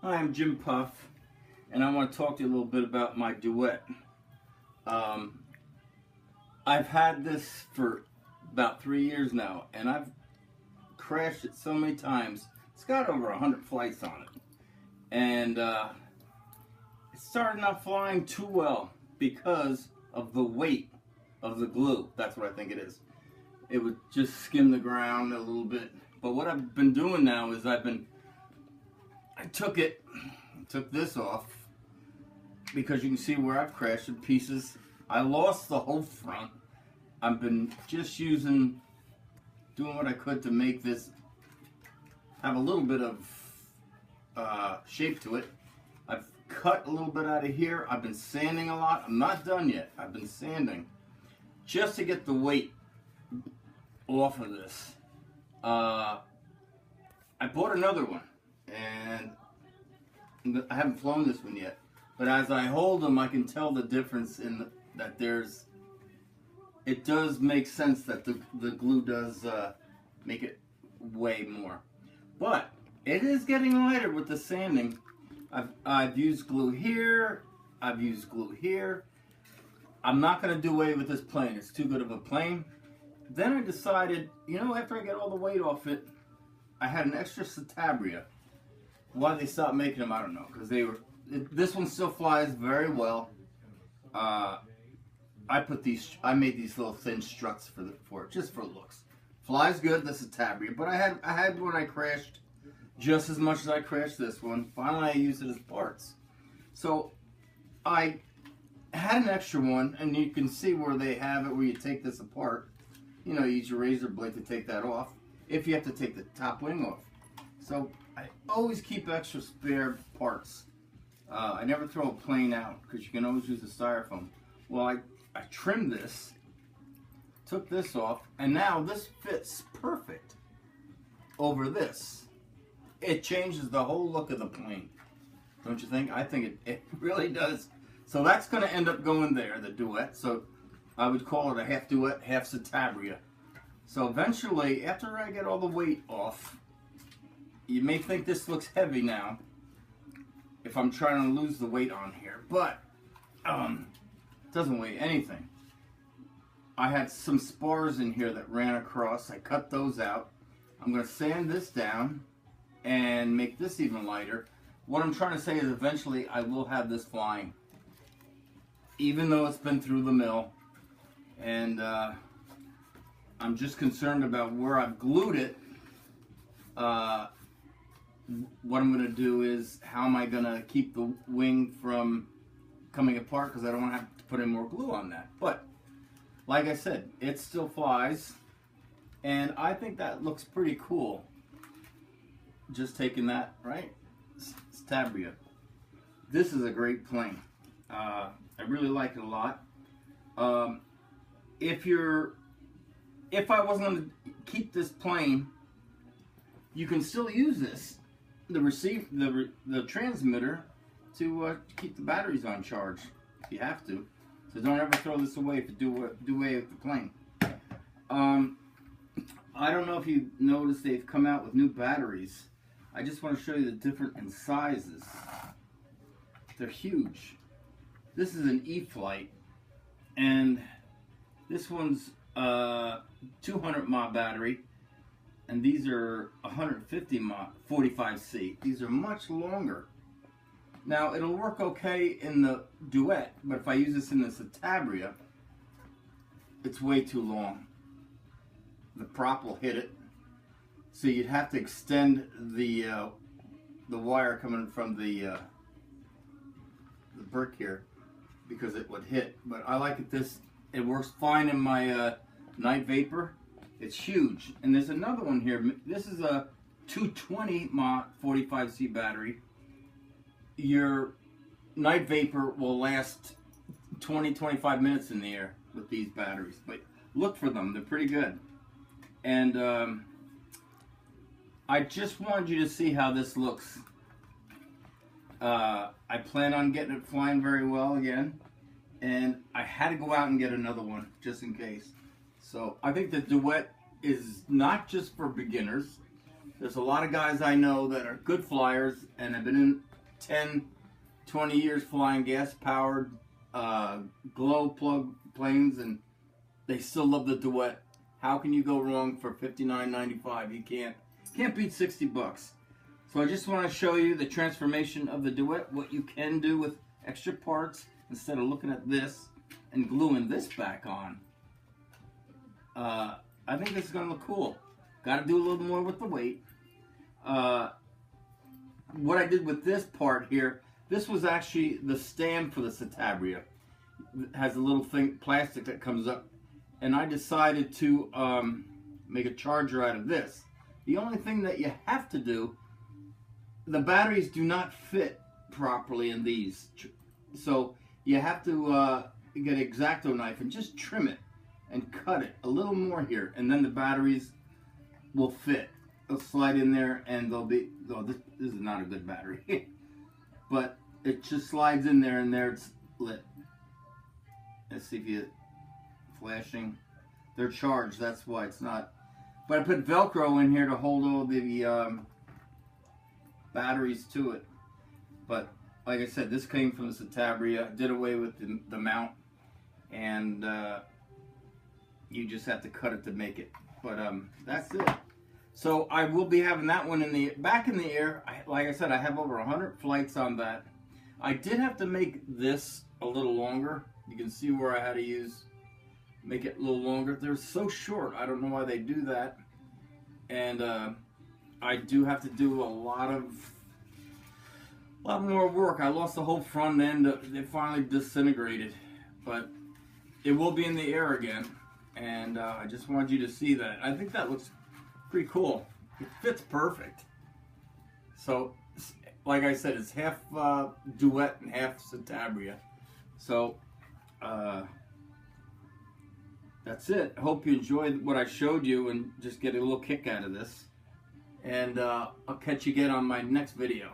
Hi, I'm Jim Puff, and I want to talk to you a little bit about my Duet. Um, I've had this for about 3 years now, and I've crashed it so many times. It's got over 100 flights on it, and it started not flying too well because of the weight of the glue. That's what I think it is. It would just skim the ground a little bit. But what I've been doing now is I took this off because you can see where I've crashed in pieces. I lost the whole front. I've been just doing what I could to make this have a little bit of shape to it. I've cut a little bit out of here. I've been sanding a lot. I'm not done yet. I've been sanding just to get the weight off of this. I bought another one, and I haven't flown this one yet. But as I hold them, I can tell the difference it does make sense that the glue does make it weigh more. But it is getting lighter with the sanding. I've used glue here. I've used glue here. I'm not going to do away with this plane. It's too good of a plane. Then I decided, after I get all the weight off it, I had an extra Citabria. Why they stopped making them, I don't know. Because this one still flies very well. I made these little thin struts for it, just for looks. Flies good, the Citabria. But I had one I crashed just as much as I crashed this one. Finally, I used it as parts. So I had an extra one, and you can see where they have it, where you take this apart. You use your razor blade to take that off, if you have to take the top wing off. So I always keep extra spare parts. I never throw a plane out, because you can always use the styrofoam. Well, I trimmed this, took this off, and now this fits perfect over this. It changes the whole look of the plane. Don't you think? I think it really does. So that's going to end up going there, the Duet. So I would call it a half Duet, half Citabria. So eventually, after I get all the weight off, you may think this looks heavy now, if I'm trying to lose the weight on here, but it doesn't weigh anything. I had some spars in here that ran across. I cut those out. I'm going to sand this down and make this even lighter. What I'm trying to say is eventually I will have this flying, even though it's been through the mill. And I'm just concerned about where I've glued it. What I'm going to do is, how am I going to keep the wing from coming apart, because I don't want to have to put in more glue on that. But like I said, it still flies, and I think that looks pretty cool. Just taking that, right? Citabria. This is a great plane. I really like it a lot. If I wasn't going to keep this plane, you can still use this, the transmitter, to keep the batteries on charge if you have to. So don't ever throw this away if you do away with the plane. I don't know if you noticed, they've come out with new batteries. I just want to show you the different in sizes. They're huge. This is an E-Flight, and this one's 200 mAh battery, and these are 150 mAh 45C. These are much longer. Now, it'll work okay in the Duet, but if I use this in the Citabria, it's way too long. The prop will hit it, so you'd have to extend the wire coming from the brick here, because it would hit. But I like it it works fine in my Night Vapor. It's huge. And there's another one here. This is a 220 mAh 45C battery. Your Night Vapor will last 20-25 minutes in the air with these batteries. But look for them. They're pretty good. And I just wanted you to see how this looks. I plan on getting it flying very well again. And I had to go out and get another one just in case. So I think the Duet is not just for beginners. There's a lot of guys I know that are good flyers and have been 10, 20 years flying gas-powered glow plug planes, and they still love the Duet. How can you go wrong for $59.95? You can't beat 60 bucks. So I just want to show you the transformation of the Duet, what you can do with extra parts instead of looking at this and gluing this back on. I think this is going to look cool. Got to do a little more with the weight. What I did with this part here, this was actually the stand for the Citabria. It has a little thing, plastic that comes up, and I decided to make a charger out of this. The only thing that you have to do, the batteries do not fit properly in these, so you have to get an X-Acto knife and just trim it and cut it a little more here, and then the batteries will fit. They'll slide in there and they'll be, oh, this is not a good battery, but it just slides in there, and there it's lit. Let's see if you, flashing. They're charged, that's why it's not. But I put Velcro in here to hold all the batteries to it. But like I said, this came from the Citabria. Did away with the mount, and you just have to cut it to make it. But that's it. So I will be having that one in the back in the air. Like I said, I have over 100 flights on that. I did have to make this a little longer. You can see where I had to make it a little longer. They're so short. I don't know why they do that. And I do have to do a lot more work. I lost the whole front end. They finally disintegrated, but it will be in the air again. And I just wanted you to see that. I think that looks pretty cool. It fits perfect. So, like I said, it's half Duet and half Citabria. So, that's it. I hope you enjoyed what I showed you and just get a little kick out of this. And I'll catch you again on my next video.